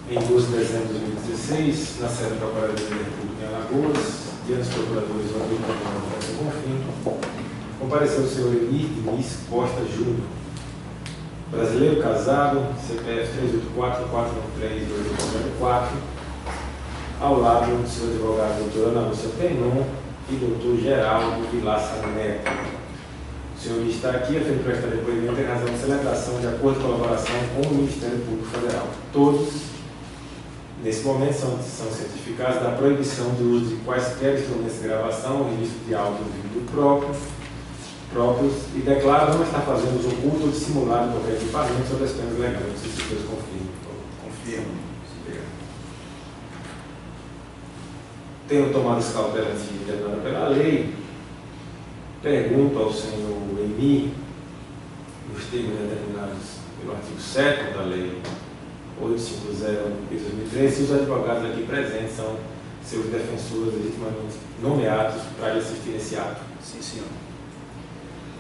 em 12 de dezembro de 2016, na sede da Procuradoria da República em Alagoas, diante dos procuradores Rodrigo e Bonfim, compareceu o senhor Emir Diniz Costa Júnior, brasileiro casado, CPF 384-493-2804, ao lado do senhor advogado doutor Ana Lúcia Penon e doutor Geraldo Vilaça Neto. O senhor está aqui a fim de prestar depoimento em razão de celebração de acordo de colaboração com o Ministério Público Federal. Todos, nesse momento, são certificados da proibição do uso de quaisquer instrumentos de gravação, registro de áudio e vídeo próprios e declaram não estar fazendo uso oculto ou dissimulado de qualquer equipamento sobre as penas legais. Não sei se vocês confirmam. Tendo tomado essa cautela determinada pela lei, pergunto ao senhor Emir, nos termos determinados pelo artigo 7º da lei 850 de 2013, se os advogados aqui presentes são seus defensores legitimamente nomeados para lhe assistir nesse ato. Sim, senhor.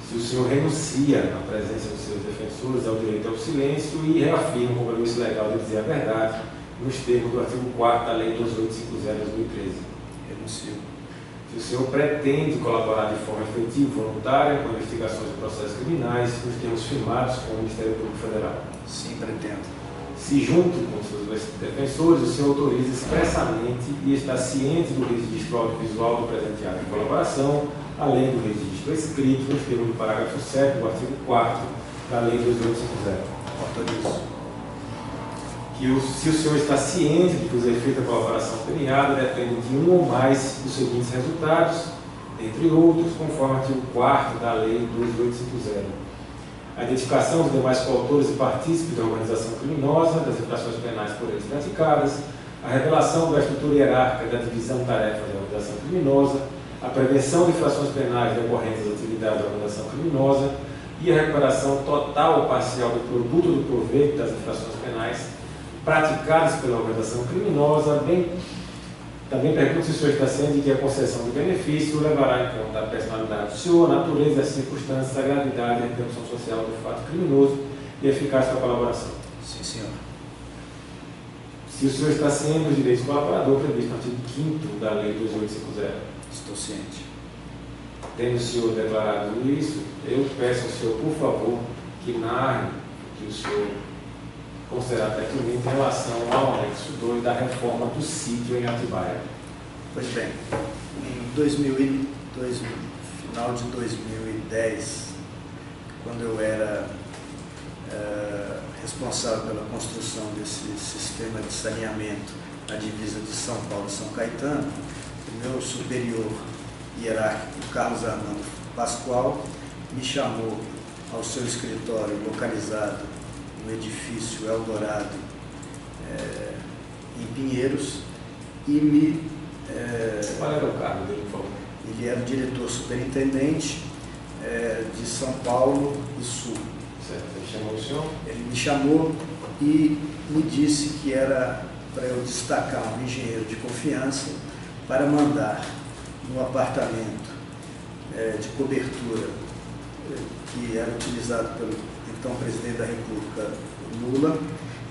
Se o senhor renuncia à presença dos seus defensores ao direito ao silêncio e reafirma o compromisso legal de dizer a verdade nos termos do artigo 4º da lei 2850 de 2013. Renuncio. Se o senhor pretende colaborar de forma efetiva e voluntária com investigações de processos criminais nos termos firmados com o Ministério Público Federal. Sim, pretendo. Se junto com seus defensores, o senhor autoriza expressamente e está ciente do registro audiovisual do presente ato de colaboração, além do registro escrito nos termos do parágrafo 7º do artigo 4º da lei 2850. Autorizo. Se o senhor está ciente de que os efeitos da colaboração premiada dependem de um ou mais dos seguintes resultados, entre outros, conforme o artigo 4º da lei 2850. A identificação dos demais coautores e partícipes da organização criminosa, das infrações penais por eles praticadas, a revelação da estrutura hierárquica da divisão de tarefas da organização criminosa, a prevenção de infrações penais decorrentes das atividades da organização criminosa e a recuperação total ou parcial do produto do proveito das infrações penais praticadas pela organização criminosa. Também pergunto se o senhor está ciente de que a concessão do benefício levará em conta a personalidade do senhor, a natureza, as circunstâncias, a gravidade e a repercussão social do fato criminoso e a eficácia da colaboração. Sim, senhor. Se o senhor está ciente dos direitos do colaborador previsto no artigo 5º da lei 2850. Estou ciente. Tendo o senhor declarado isso, eu peço ao senhor, por favor, que narre o que o senhor considerar pertinente em relação ao anexo 2 da reforma do sítio em Atibaia. Pois bem, em final de 2010, quando eu era responsável pela construção desse sistema de saneamento na divisa de São Paulo e São Caetano, o meu superior hierárquico, Carlos Armando Pascoal, me chamou ao seu escritório localizado no edifício Eldorado, em Pinheiros, e me... Qual era o cargo dele, por favor? Ele era o diretor superintendente de São Paulo e Sul. Certo. Ele chamou o senhor? Ele me chamou e me disse que era para eu destacar um engenheiro de confiança para mandar no apartamento de cobertura que era utilizado pelo então presidente da República, Lula,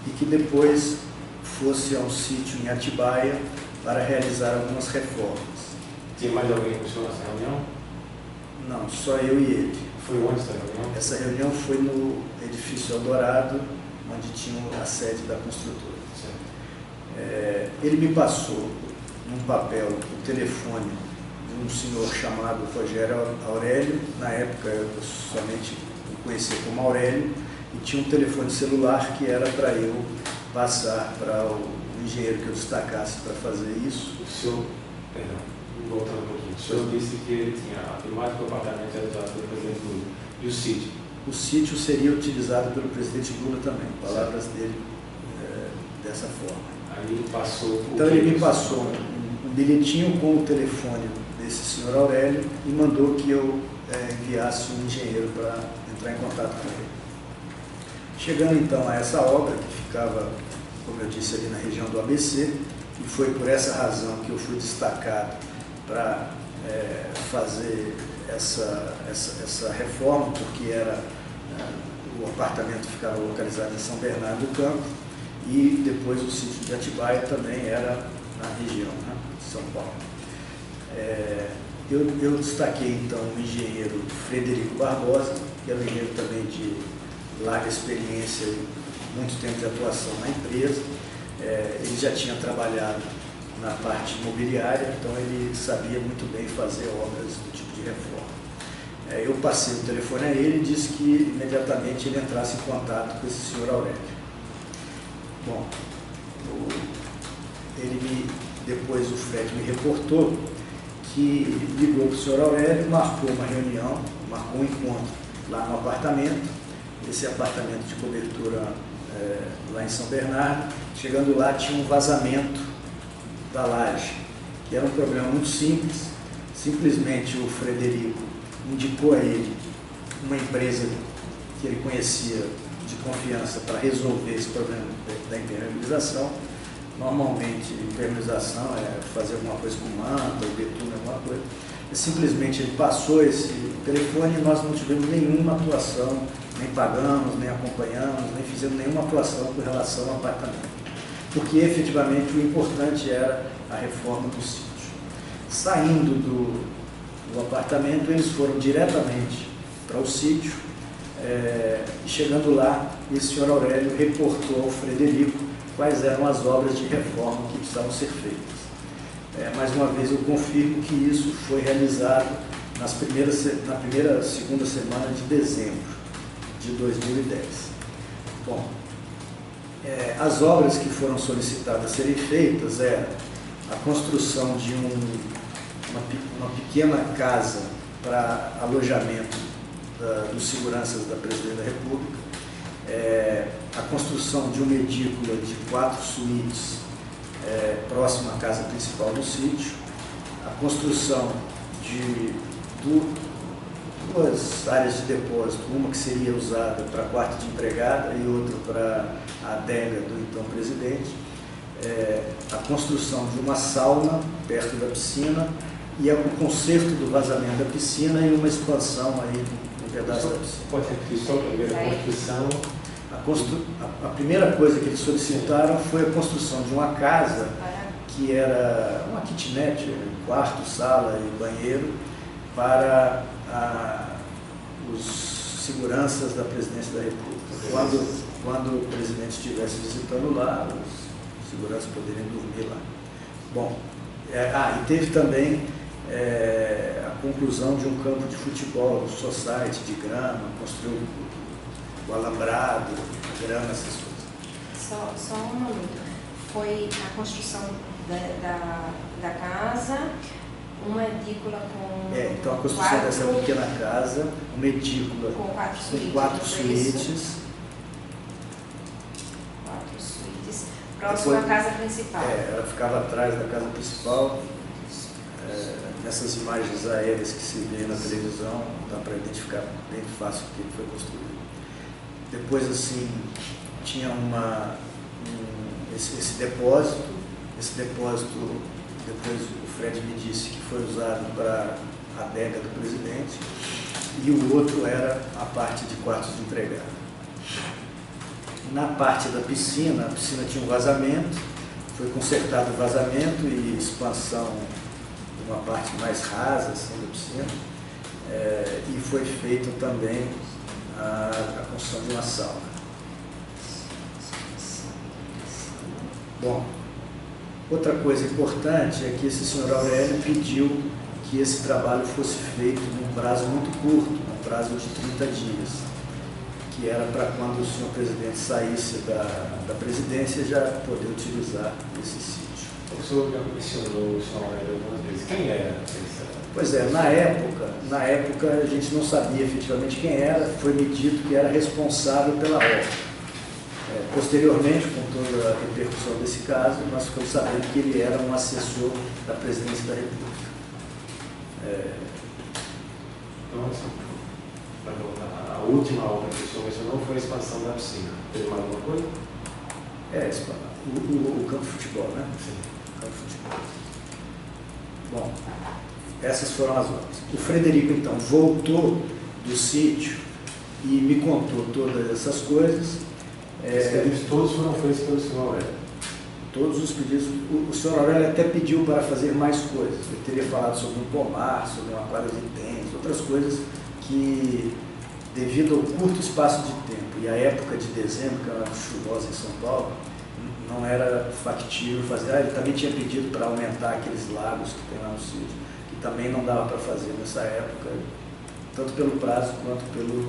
e que depois fosse ao sítio em Atibaia para realizar algumas reformas. Tinha mais alguém com o senhor nessa reunião? Não, só eu e ele. Foi onde essa reunião? Essa reunião foi no edifício Eldorado, onde tinha a sede da construtora. Ele me passou num papel o telefone de um senhor chamado Rogério Aurélio. Na época eu somente o conhecia como Aurélio, e tinha um telefone celular que era para eu passar para o engenheiro que eu destacasse para fazer isso. O senhor, perdão, voltando um pouquinho, o senhor disse que ele tinha a filmagem do apartamento era usado pelo presidente Lula. E o sítio? O sítio seria utilizado pelo presidente Lula também, palavras dele dessa forma. Aí ele passou... Então ele me passou um bilhetinho com o telefone desse senhor Aurélio e mandou que eu enviasse um engenheiro para entrar em contato com ele. Chegando então a essa obra, que ficava, como eu disse, ali na região do ABC, e foi por essa razão que eu fui destacado para fazer essa reforma, porque o apartamento ficava localizado em São Bernardo do Campo, e depois o sítio de Atibaia também era na região, né, de São Paulo. Eu destaquei então o engenheiro Frederico Barbosa, que era um engenheiro também de larga experiência e muito tempo de atuação na empresa. Ele já tinha trabalhado na parte imobiliária, então ele sabia muito bem fazer obras do tipo de reforma. Eu passei o telefone a ele e disse que imediatamente ele entrasse em contato com esse senhor Aurélio. Bom, depois o Fred me reportou que ligou para o senhor Aurélio, marcou uma reunião, marcou um encontro lá no apartamento, esse apartamento de cobertura lá em São Bernardo. Chegando lá tinha um vazamento da laje, que era um problema muito simples. Simplesmente o Frederico indicou a ele uma empresa que ele conhecia de confiança para resolver esse problema da impermeabilização. Normalmente, impermeabilização é fazer alguma coisa com manta, ou betume, alguma coisa. E simplesmente ele passou esse telefone e nós não tivemos nenhuma atuação, nem pagamos, nem acompanhamos, nem fizemos nenhuma atuação com relação ao apartamento. Porque efetivamente o importante era a reforma do sítio. Saindo do apartamento, eles foram diretamente para o sítio, e chegando lá, esse senhor Aurélio reportou ao Frederico quais eram as obras de reforma que precisavam ser feitas. Mais uma vez eu confirmo que isso foi realizado na segunda semana de dezembro de 2010. Bom, as obras que foram solicitadas a serem feitas eram a construção de uma pequena casa para alojamento dos seguranças da Presidência da República, a construção de uma edícula de 4 suítes próxima à casa principal do sítio, a construção de duas áreas de depósito, uma que seria usada para quarto de empregada e outra para a adega do então presidente, a construção de uma sauna perto da piscina e o conserto do vazamento da piscina e uma expansão aí no pedaço da piscina. Pode repetir só a primeira construção? A primeira coisa que eles solicitaram foi a construção de uma casa que era uma kitnet, quarto, sala e banheiro, para os seguranças da Presidência da República. Quando o presidente estivesse visitando lá, os seguranças poderiam dormir lá. Bom, e teve também a conclusão de um campo de futebol, um society de grama, construiu o alambrado, a grama, essas coisas. Só um momento. Foi a construção da casa, uma edícula com então a construção dessa pequena casa, uma edícula com 4 suítes. 4 suítes. 4 suítes. Próximo à casa principal. Ela ficava atrás da casa principal. Nessas imagens aéreas que se vê na televisão, dá para identificar bem fácil o que foi construído. Depois, assim, tinha esse depósito. Esse depósito, depois o Fred me disse que foi usado para a adega do presidente, e o outro era a parte de quartos de empregado. Na parte da piscina, a piscina tinha um vazamento, foi consertado o vazamento e expansão de uma parte mais rasa assim, da piscina, e foi feita também a construção de uma sauna. Bom, outra coisa importante é que esse senhor Aurélio pediu que esse trabalho fosse feito num prazo muito curto, num prazo de 30 dias, que era para quando o senhor presidente saísse da presidência já poder utilizar esse sítio. O senhor já mencionou o senhor Aurélio algumas vezes. Quem era esse? Pois na época a gente não sabia efetivamente quem era, foi me dito que era responsável pela obra. Posteriormente, com toda a repercussão desse caso, nós ficamos sabendo que ele era um assessor da Presidência da República. Então, a última obra que o senhor mencionou foi a expansão da piscina. Teve mais alguma coisa? O campo de futebol, né? Sim. O campo de futebol. Bom, essas foram as obras. O Frederico, então, voltou do sítio e me contou todas essas coisas. Os pedidos todos foram feitos pelo senhor Aurélio? Todos os pedidos. O senhor Aurélio até pediu para fazer mais coisas. Ele teria falado sobre um pomar, sobre uma quadra de tênis, outras coisas que, devido ao curto espaço de tempo e à época de dezembro, que era chuvosa em São Paulo, não era factível fazer. Ele também tinha pedido para aumentar aqueles lagos que tem lá no sítio, que também não dava para fazer nessa época, tanto pelo prazo quanto pelo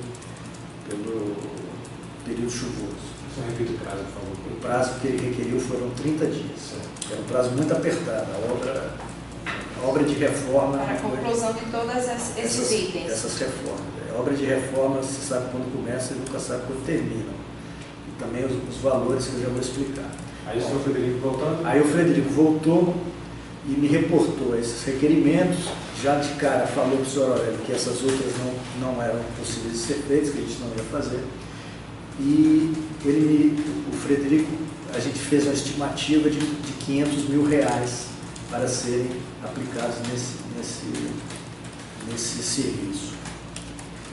período chuvoso. Só repita o prazo, por favor. O prazo que ele requeriu foram 30 dias. Era um prazo muito apertado. A obra de reforma... Para a conclusão de todos esses itens. Essas reformas. A obra de reforma, você sabe quando começa e nunca sabe quando termina. E também os valores que eu já vou explicar. Aí o senhor Frederico voltando? Aí o Frederico voltou e me reportou esses requerimentos. Já de cara falou para o senhor Aurélio que essas outras não eram possíveis de ser feitas, que a gente não ia fazer. E o Frederico, a gente fez uma estimativa de 500 mil reais para serem aplicados nesse serviço.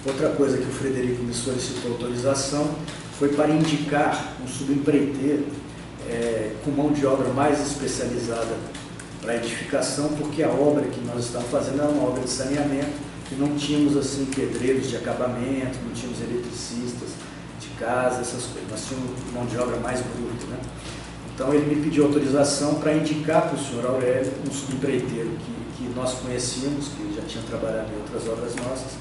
Outra coisa que o Frederico me solicitou autorização foi para indicar um subempreiteiro com mão de obra mais especializada para edificação, porque a obra que nós estávamos fazendo era uma obra de saneamento e não tínhamos assim pedreiros de acabamento, não tínhamos eletricistas de casa, essas coisas. Nós tínhamos mão de obra mais bruta, né? Então ele me pediu autorização para indicar para o senhor Aurélio um subempreiteiro que nós conhecíamos, que já tinha trabalhado em outras obras nossas,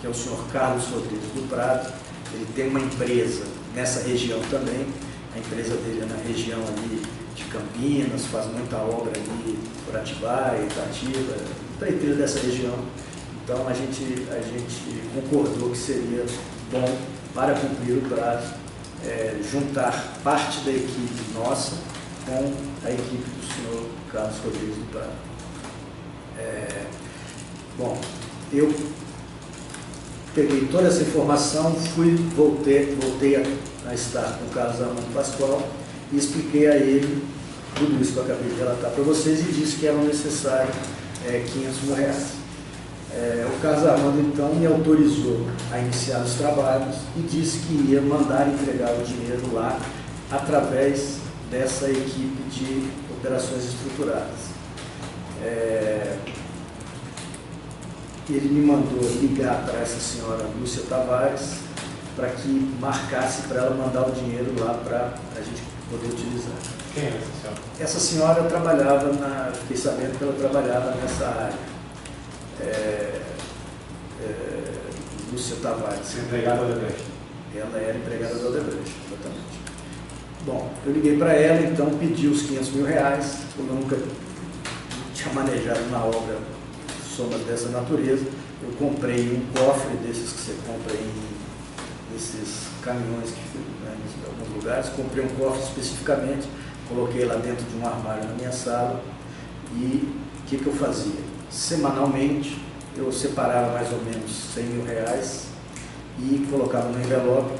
que é o senhor Carlos Rodrigues do Prado. Ele tem uma empresa nessa região também. A empresa dele é na região ali de Campinas, faz muita obra ali por Atibaia, Itatiba, empreiteiro dessa região. Então a gente concordou que seria bom, para cumprir o prazo, juntar parte da equipe nossa com a equipe do senhor Carlos Rodrigues do Prado. Bom, eu peguei toda essa informação, voltei a estar com o Carlos Armando Pascoal e expliquei a ele tudo isso que eu acabei de relatar para vocês e disse que eram necessários 500 mil reais. O Carlos Armando, então, me autorizou a iniciar os trabalhos e disse que ia mandar entregar o dinheiro lá através dessa equipe de operações estruturadas. Ele me mandou ligar para essa senhora Lúcia Tavares para que marcasse para ela mandar o dinheiro lá para a gente poder utilizar. Quem é essa senhora? Essa senhora trabalhava fiquei sabendo que ela trabalhava nessa área. Lúcia Tavares. Empregada da Odebrecht. Ela era empregada da Odebrecht, exatamente. Bom, eu liguei para ela, então pedi os 500 mil reais, como eu nunca tinha manejado na obra somas dessa natureza, eu comprei um cofre desses que você compra nesses caminhões em alguns lugares, comprei um cofre especificamente, coloquei lá dentro de um armário na minha sala e o que eu fazia? Semanalmente eu separava mais ou menos 100 mil reais e colocava no envelope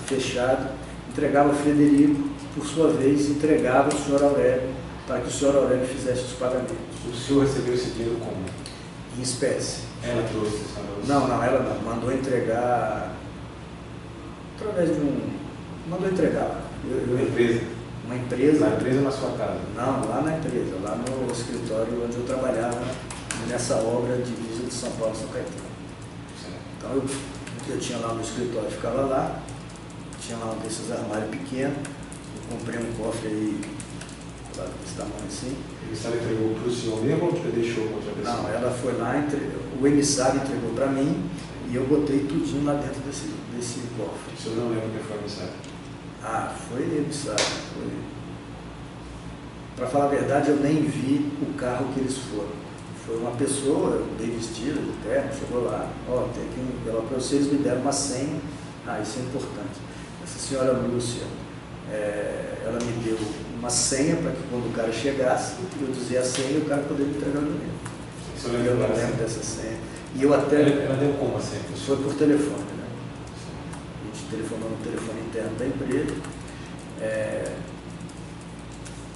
fechado, entregava ao Frederico, por sua vez entregava ao senhor Aurélio, para que o senhor Aurélio fizesse os pagamentos. O senhor recebeu esse dinheiro como? Em espécie. Ela trouxe, Não, ela não. Mandou entregar através de mandou entregar. Uma empresa? Uma empresa. Na empresa ou na sua casa? Não, lá na empresa, lá no escritório onde eu trabalhava, nessa obra de divisa de São Paulo, São Caetano. Então eu tinha lá no escritório, ficava lá, tinha lá um desses armários pequenos, eu comprei um cofre aí, lá desse tamanho assim. O emissário entregou para o senhor mesmo ou você deixou com outra pessoa? Não, ela foi lá, o emissário entregou para mim e eu botei tudinho lá dentro desse cofre. O senhor não lembra quem foi o emissário? Foi emissário. Para falar a verdade, eu nem vi o carro que eles foram. Foi uma pessoa, bem vestida, de terno, chegou lá, tem aqui um envelope para vocês, me deram uma senha. Isso é importante. Essa senhora Lúcia, ela me deu uma senha para que quando o cara chegasse, eu dizia a senha e o cara poderia me entregar o dinheiro. Eu não lembro dessa senha. E eu até... Ela deu como a senha? Foi por telefone, né? A gente telefonou no telefone interno da empresa.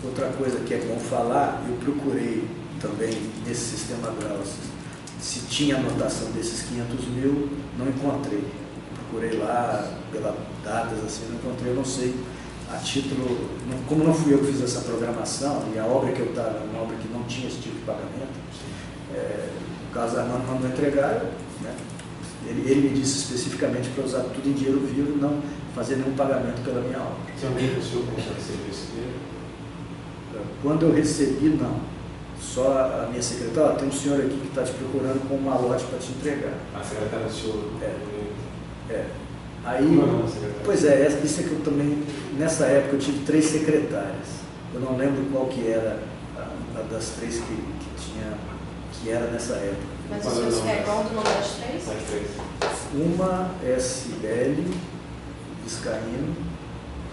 Outra coisa que é bom falar, eu procurei também nesse sistema Grauss, se tinha anotação desses 500 mil, não encontrei. procurei lá, pelas datas, assim, não encontrei, eu não sei, a título, como não fui eu que fiz essa programação, e a obra que eu estava, uma obra que não tinha esse tipo de pagamento, o Carlos Armando mandou entregar, né? Ele me disse especificamente para usar tudo em dinheiro vivo e não fazer nenhum pagamento pela minha obra. Tinha alguém que o senhor começou a receber esse dinheiro? Quando eu recebi, não. Só a minha secretária, tem um senhor aqui que está te procurando com um malote para te entregar. A secretária do senhor? Aí, Como é secretária? pois é, isso é que eu também, nessa época eu tive 3 secretárias. Eu não lembro qual que era a das 3 que era nessa época. Mas o senhor se recorda do nome das 3? Das 3. Uma é Cibele Viscaíno,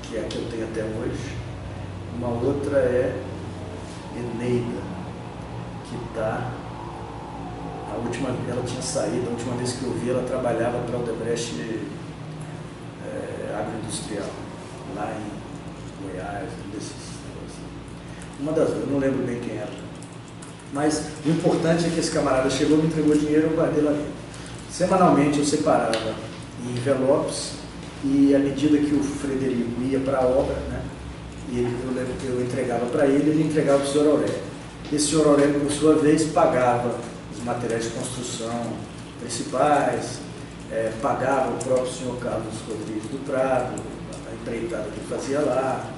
que é a que eu tenho até hoje. Uma outra é Eneida, que está... ela tinha saído, a última vez que eu vi, ela trabalhava para o Odebrecht Agroindustrial, lá em Goiás, desses negócios. Uma das duas, eu não lembro bem quem era. Mas o importante é que esse camarada chegou, me entregou dinheiro, eu guardei lá dentro. Semanalmente eu separava em envelopes e à medida que o Frederico ia para a obra, né, eu entregava para ele, ele entregava para o senhor Aurélio. Esse senhor Aurélio, por sua vez, pagava os materiais de construção principais, pagava o próprio senhor Carlos Rodrigues do Prado, a empreitada que ele fazia lá,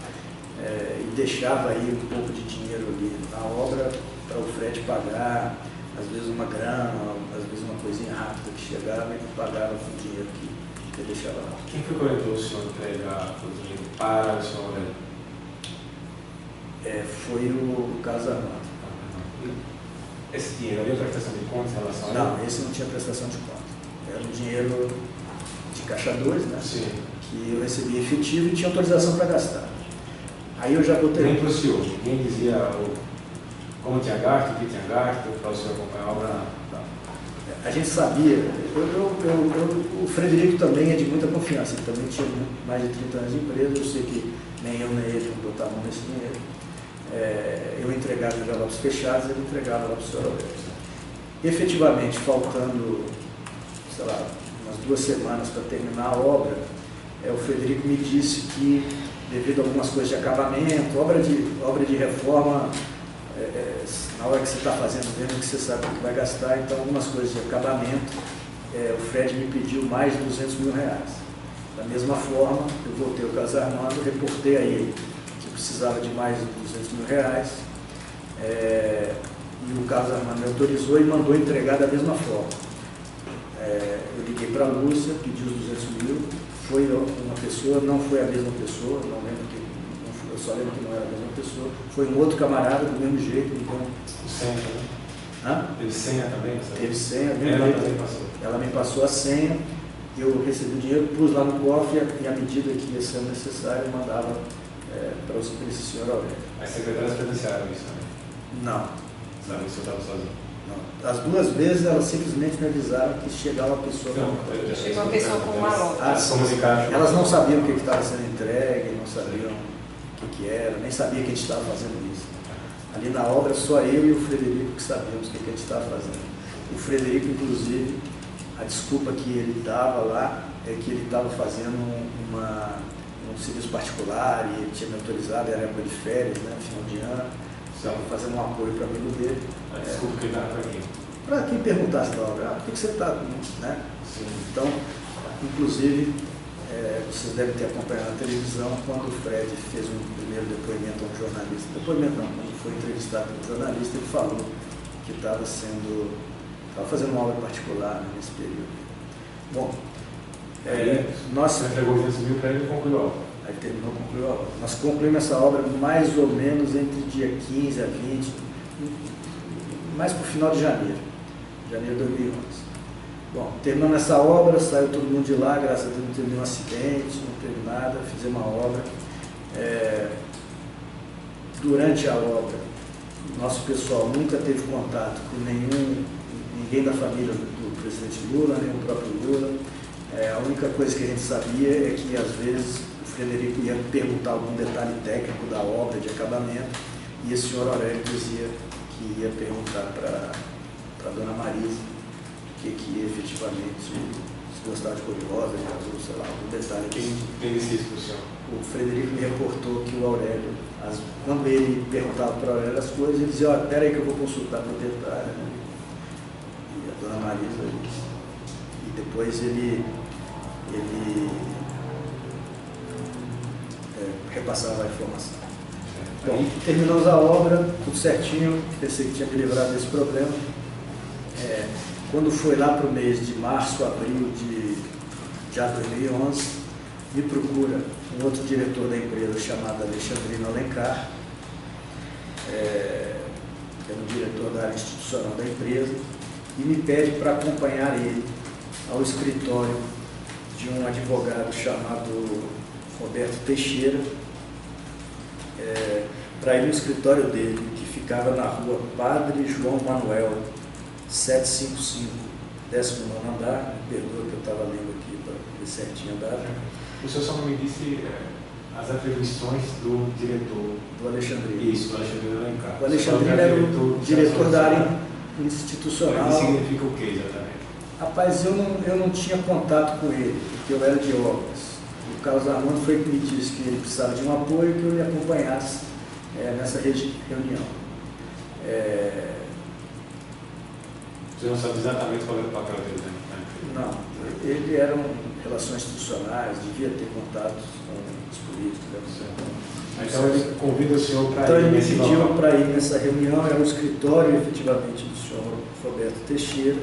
e deixava aí um pouco de dinheiro ali na obra para o Fred pagar, às vezes uma grana, às vezes uma coisinha rápida que chegava e ele pagava com o dinheiro que ele deixava lá. Quem foi que orientou o senhor a entregar o dinheiro para o senhor Aurélio? Foi o Carlos Armando. Esse dinheiro havia prestação de contas em relação a ele? Não, esse não tinha prestação de conta. Era um dinheiro de caixa 2, né? Sim. Que eu recebia efetivo e tinha autorização para gastar. Aí eu já botei... Nem para o senhor, ninguém dizia como tinha gasto, o que tinha gasto, para o senhor acompanhar a obra, não. A gente sabia, o Frederico também é de muita confiança, ele também tinha mais de 30 anos de empresa, eu sei que nem eu nem ele não botavam nesse dinheiro. Eu entregava envelopes fechados, ele entregava lá para o senhor Aurélio. Efetivamente, faltando, sei lá, umas 2 semanas para terminar a obra, o Frederico me disse que, devido a algumas coisas de acabamento, obra de reforma, na hora que você está fazendo mesmo, que você sabe o que vai gastar, então algumas coisas de acabamento, o Fred me pediu mais de R$200 mil. Da mesma forma, eu voltei ao Carlos Armando, reportei a ele que precisava de mais de R$200 mil, e o Carlos Armando me autorizou e mandou entregar da mesma forma. Eu liguei para a Lúcia, pedi os 200 mil, foi uma pessoa, não foi a mesma pessoa, não lembro eu só lembro que não era a mesma pessoa, foi um outro camarada do mesmo jeito. Então... O senha também? Hã? Teve senha também? Teve senha, ela me passou a senha, eu recebi o dinheiro, pus lá no cofre e à medida que ia sendo necessário, eu mandava para esse senhor Aurélio. As secretárias presenciaram isso também? Não. Sabe que o senhor estava sozinho? Não. As 2 vezes elas simplesmente me avisaram que chegava uma pessoa com... Chegou uma pessoa com uma loja. Elas não sabiam o que estava sendo entregue, não sabiam o que era, nem sabia que a gente estava fazendo isso. Ali na obra, só eu e o Frederico que sabíamos o que a gente estava fazendo. O Frederico, inclusive, a desculpa que ele dava lá é que ele estava fazendo um serviço particular e ele tinha me autorizado, era época de férias, né, final de ano, estava fazendo um apoio para amigo dele. A desculpa que ele dava para quem? Para quem perguntasse da obra, por que você está, né? Sim. Então, inclusive, vocês devem ter acompanhado na televisão quando o Fred fez um primeiro depoimento a um jornalista. Depoimento não, quando foi entrevistado por um jornalista, ele falou que estava fazendo uma obra particular, né, nesse período. Bom, Você entregou 200 mil para ele e concluiu a obra. Aí terminou, concluiu a obra. Nós concluímos essa obra mais ou menos entre dia 15 a 20, mais para o final de janeiro de 2011. Bom, terminando essa obra, saiu todo mundo de lá, graças a Deus não teve nenhum acidente, não teve nada, fizemos uma obra. Durante a obra, nosso pessoal nunca teve contato com ninguém da família do presidente Lula, nem o próprio Lula. A única coisa que a gente sabia é que, às vezes, o Frederico ia perguntar algum detalhe técnico da obra de acabamento e esse senhor Aurélio dizia que ia perguntar para a dona Marisa o que efetivamente gostava de cor de rosa, de azul, sei lá, algum detalhe. Quem disse isso para o senhor? O Frederico me reportou que o Aurélio, quando ele perguntava para o Aurélio as coisas, ele dizia, olha, espera aí que eu vou consultar a proprietária, né? E a dona Marisa, e depois ele repassava a informação. Bom, terminamos a obra, tudo certinho, pensei que tinha me livrado desse problema. Quando foi lá para o mês de março, abril de 2011, me procura um outro diretor da empresa chamado Alexandrino Alencar, que era o diretor da área institucional da empresa, e me pede para acompanhar ele ao escritório de um advogado chamado Roberto Teixeira, para ir no escritório dele, que ficava na rua Padre João Manuel, 755, 19º andar. Me perdoa que eu estava lendo aqui para ver certinho a data. O senhor só não me disse as atribuições do diretor. Do Alexandrino. Isso, do Alexandrino Alencar. O Alexandrino era o diretor da área institucional. Mas isso significa o que exatamente? Rapaz, eu não tinha contato com ele, porque eu era de obras. O Carlos Armando foi que me disse que ele precisava de um apoio, que eu lhe acompanhasse nessa reunião. Você não sabe exatamente qual era o papel dele, né? Não, ele era relações institucionais, devia ter contatos com os políticos, deve ser. Então ele convida o senhor para Então ir ele me nesse pediu local. para ir nessa reunião, era o escritório efetivamente do senhor Roberto Teixeira,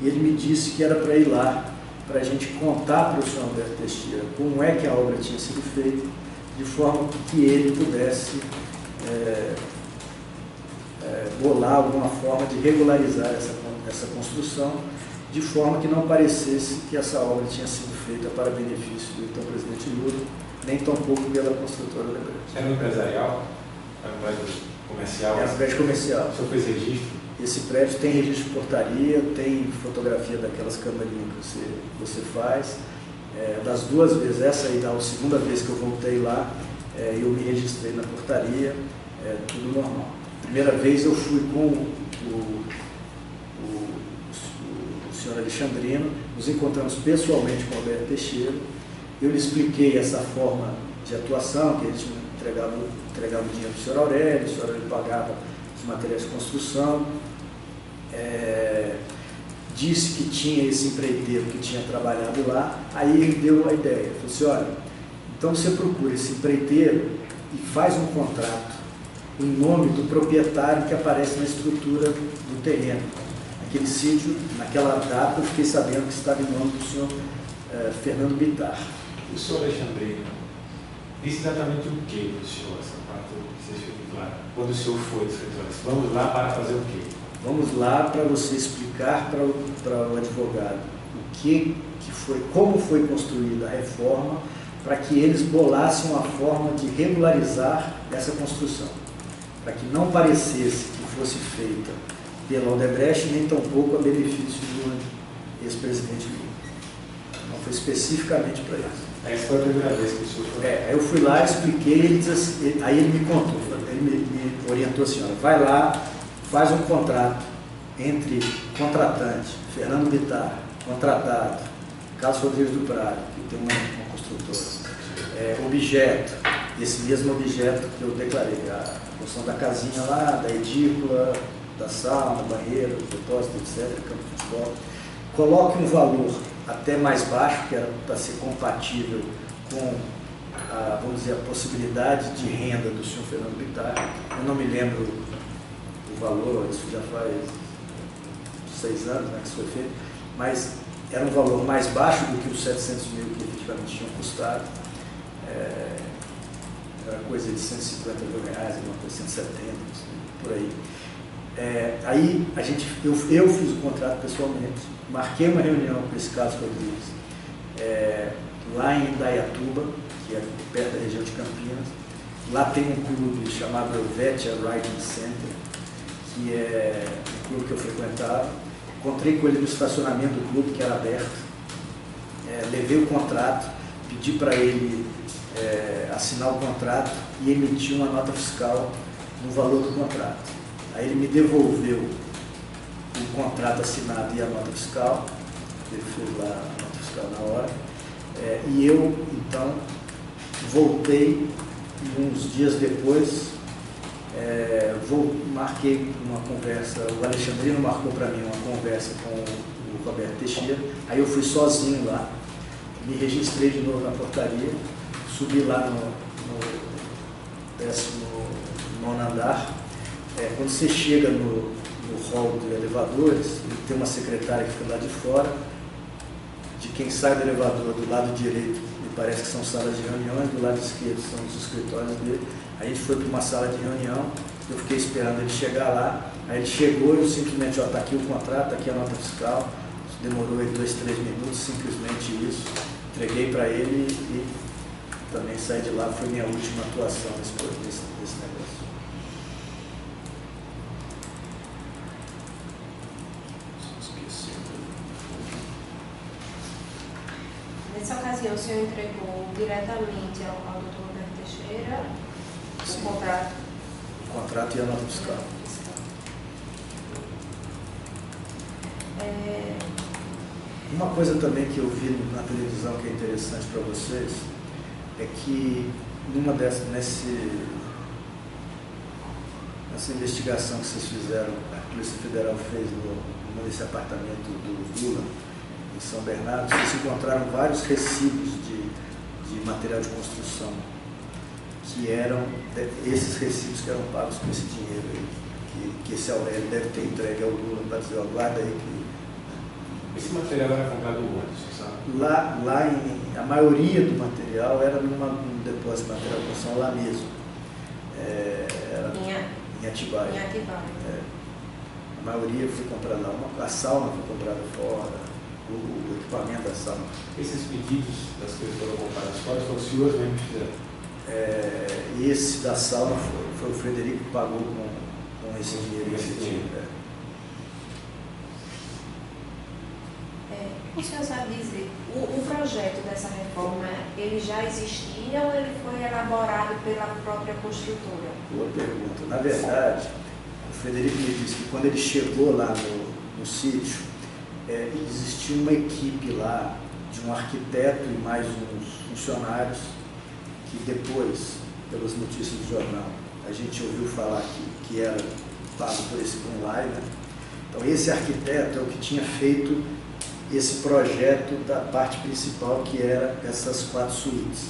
e ele me disse que era para ir lá, para a gente contar para o senhor Roberto Teixeira como é que a obra tinha sido feita, de forma que ele pudesse bolar alguma forma de regularizar essa construção, de forma que não parecesse que essa obra tinha sido feita para benefício do então presidente Lula, nem tampouco pela construtora da igreja. Era um empresarial? Era um prédio comercial? É um prédio comercial. O senhor fez registro? Esse prédio tem registro de portaria, tem fotografia daquelas câmerinhas que você faz. Das duas vezes, essa aí da segunda vez que eu voltei lá, eu me registrei na portaria, tudo normal. Primeira vez eu fui com o senhor Alexandrino, nos encontramos pessoalmente com o Roberto Teixeira, eu lhe expliquei essa forma de atuação, que ele entregava o dinheiro para o senhor Aurélio, o senhor Aurélio pagava os materiais de construção, disse que tinha esse empreiteiro que tinha trabalhado lá, aí ele deu a ideia, falou assim, olha, então você procura esse empreiteiro e faz um contrato em nome do proprietário que aparece na estrutura do terreno. Aquele sítio, naquela data, eu fiquei sabendo que estava em nome do senhor Fernando Bittar. O senhor Alexandrino disse exatamente o que para o senhor, essa parte que vocês ficam lá? Quando o senhor foi do escritório, vamos lá para fazer o quê? Vamos lá para você explicar para o advogado como foi construída a reforma, para que eles bolassem uma forma de regularizar essa construção, para que não parecesse que fosse feita pela Odebrecht, nem tampouco a benefício do ex-presidente Lula. Não foi especificamente para isso. Essa foi a primeira vez que o senhor foi? Aí eu fui lá, expliquei, ele disse assim, aí ele me contou, ele me orientou assim, olha, vai lá, faz um contrato entre contratante, Fernando Bittar, contratado, Carlos Rodrigues do Prado, que tem uma construtora, objeto, esse mesmo objeto que eu declarei, a construção da casinha lá, da edícula, da sauna, banheiro, depósito, etc., campo de futebol, coloque um valor até mais baixo, que era para ser compatível com vamos dizer, a possibilidade de renda do senhor Fernando Bittar. Eu não me lembro o valor, isso já faz 6 anos, né, que isso foi feito, mas era um valor mais baixo do que os 700 mil que efetivamente tinham custado. Era coisa de 150 mil reais, alguma coisa, 170, por aí. Aí eu fiz o contrato pessoalmente, marquei uma reunião com esse Carlos Rodrigues lá em Indaiatuba, que é perto da região de Campinas. Lá tem um clube chamado Helvetia Riding Center, que é um clube que eu frequentava. Encontrei com ele no estacionamento do clube, que era aberto. Levei o contrato, pedi para ele assinar o contrato e emitir uma nota fiscal no valor do contrato. Aí ele me devolveu o contrato assinado e a nota fiscal. Ele fez lá a nota fiscal fiscal na hora. E eu, então, voltei uns dias depois, marquei uma conversa, o Alexandrino marcou para mim uma conversa com o Roberto Teixeira, aí eu fui sozinho lá, me registrei de novo na portaria, subi lá no 19º andar. Quando você chega no hall de elevadores, tem uma secretária que fica lá de fora. De quem sai do elevador, do lado direito, me parece que são salas de reuniões, do lado esquerdo são os escritórios dele. Aí a gente foi para uma sala de reunião, eu fiquei esperando ele chegar lá. Aí ele chegou e eu simplesmente, está aqui o contrato, está aqui a nota fiscal. Demorou 2, 3 minutos, simplesmente isso. Entreguei para ele e também saí de lá. Foi minha última atuação nesse negócio. Nessa ocasião, o senhor entregou diretamente ao Dr. Roberto Teixeira o contrato? O contrato e a nota fiscal. Uma coisa também que eu vi na televisão que é interessante para vocês é que nessa investigação que vocês fizeram, a Polícia Federal fez nesse apartamento do Lula, em São Bernardo, vocês encontraram vários recibos de material de construção, que eram esses recibos que eram pagos com esse dinheiro aí, que esse Aurélio deve ter entregue ao Lula para dizer, guarda aí que... Esse material era comprado onde, você sabe? A maioria do material era num depósito de material de construção lá mesmo. Era em Atibaia. A maioria foi comprada lá. A sauna foi comprada fora, o equipamento da sauna. Esses pedidos das coisas foram compradas fora, foram os senhores mesmo que fizeram? Esse da sauna foi o Frederico que pagou com esse dinheiro. O senhor sabe dizer, o projeto dessa reforma, ele já existia ou ele foi elaborado pela própria construtora? Boa pergunta. Na verdade, o Frederico me disse que quando ele chegou lá no sítio, existia uma equipe lá de um arquiteto e mais uns funcionários que depois, pelas notícias do jornal, a gente ouviu falar que era pago por esse Brunlai, né? Então esse arquiteto é o que tinha feito esse projeto da parte principal, que era essas 4 suítes.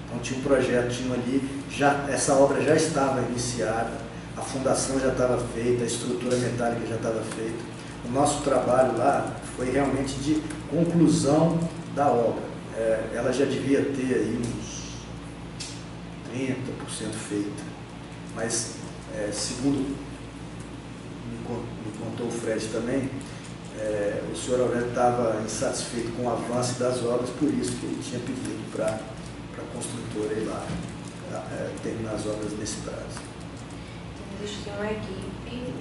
Então tinha um projeto, essa obra já estava iniciada, a fundação já estava feita, a estrutura metálica já estava feita. O nosso trabalho lá foi realmente de conclusão da obra. Ela já devia ter aí uns 30% feita, mas segundo me contou o Fred também, o senhor Aurélio estava insatisfeito com o avanço das obras, por isso que ele tinha pedido para a construtora ir lá terminar as obras nesse prazo. Existia uma equipe,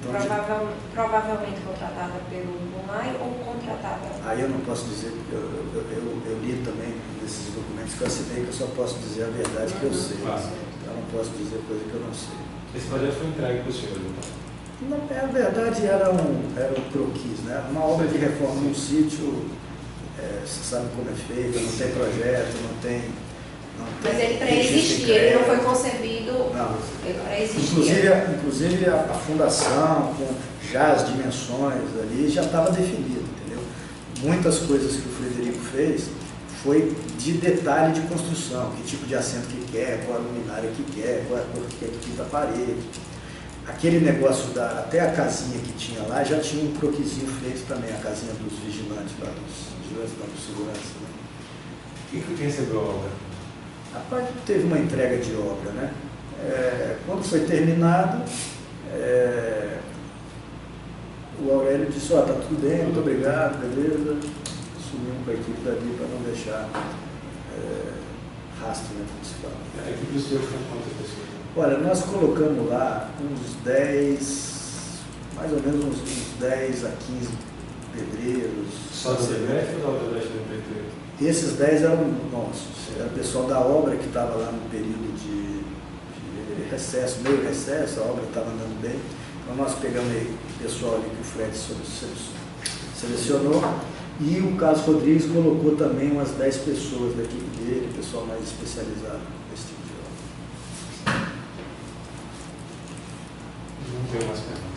provavelmente contratada pelo Brunlai ou contratada? Aí eu não posso dizer, porque eu li também nesses documentos que eu assinei, que eu só posso dizer a verdade que eu sei. Eu não posso dizer coisa que eu não sei. Esse projeto foi entregue para o senhor, então? Na verdade era um croquis, né? Uma obra de reforma num sítio, você sabe como é feita, não tem projeto, não tem mas ele pré-existia, ele não foi concebido para existir. Inclusive a fundação, com já as dimensões ali, já estava definida, entendeu? Muitas coisas que o Frederico fez foi de detalhe de construção, que tipo de assento que quer, qual a luminária que quer, qual a cor que quer que pinta a parede. Aquele negócio até a casinha que tinha lá, já tinha um croquisinho feito também, a casinha dos vigilantes lá, dos segurança. Né? Quem recebeu a obra? Rapaz, teve uma entrega de obra, né? Quando foi terminado, o Aurélio disse, tá tudo bem, muito obrigado, beleza. Sumimos com a equipe dali para não deixar rastro, né, como se fala. A equipe do senhor foi quantas pessoas? Olha, nós colocamos lá uns 10, mais ou menos uns 10 a 15 pedreiros. Só da CBF ou da Odebrecht do Prefeito? Esses 10 eram nossos, era o pessoal da obra que estava lá no período de recesso, meio recesso, a obra estava andando bem. Então nós pegamos o pessoal ali que o Fred selecionou E o Carlos Rodrigues colocou também umas 10 pessoas da equipe dele, pessoal mais especializado nesse tipo de obra. Não tem mais perguntas.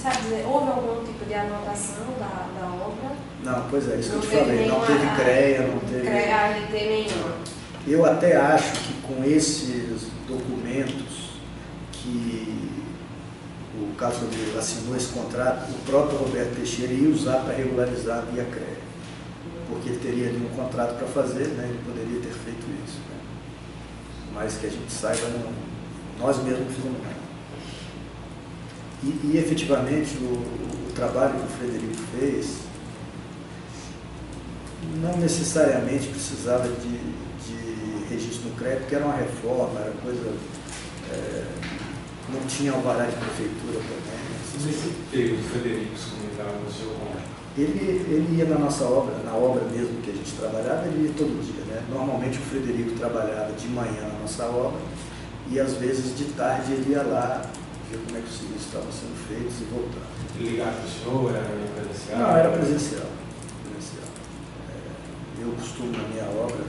Sabe dizer, houve algum tipo de anotação da obra? Não, pois é, isso que eu te teve falei, não teve CREA, não teve... CREA nenhuma. Eu até acho que com esses documentos que o Carlos Rodrigues assinou esse contrato, o próprio Roberto Teixeira ia usar para regularizar via CREA. Porque ele teria ali um contrato para fazer, né? Ele poderia ter feito isso. Né? Mas que a gente saiba, nós mesmos fizemos nada. E efetivamente o trabalho que o Frederico fez não necessariamente precisava de registro no CREA, porque era uma reforma, era coisa... não tinha alvará de prefeitura também. Nesse período, Frederico se comunicava com o senhor como? Ele ia na nossa obra, na obra mesmo que a gente trabalhava, ele ia todo dia, né? Normalmente o Frederico trabalhava de manhã na nossa obra e às vezes de tarde ele ia lá ver como é que os serviços estavam sendo feitos e voltava. Ele ligava para o senhor, era presencial? Não, era presencial. Eu costumo na minha obra,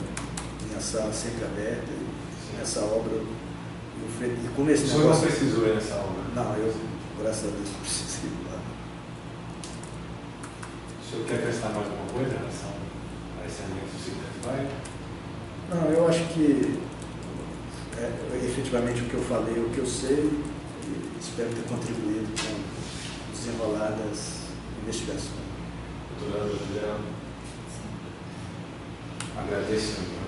minha sala sempre aberta, e nessa obra o Frederico, como esse negócio... O senhor não precisou ir nessa obra? Não, eu, graças a Deus, não precisei ir lá. O senhor quer acrescentar mais alguma coisa em relação a esse ambiente do ciclo de bairro? Não, eu acho que efetivamente o que eu falei, o que eu sei, e espero ter contribuído com o desenrolar das investigações. Doutora, agradeço.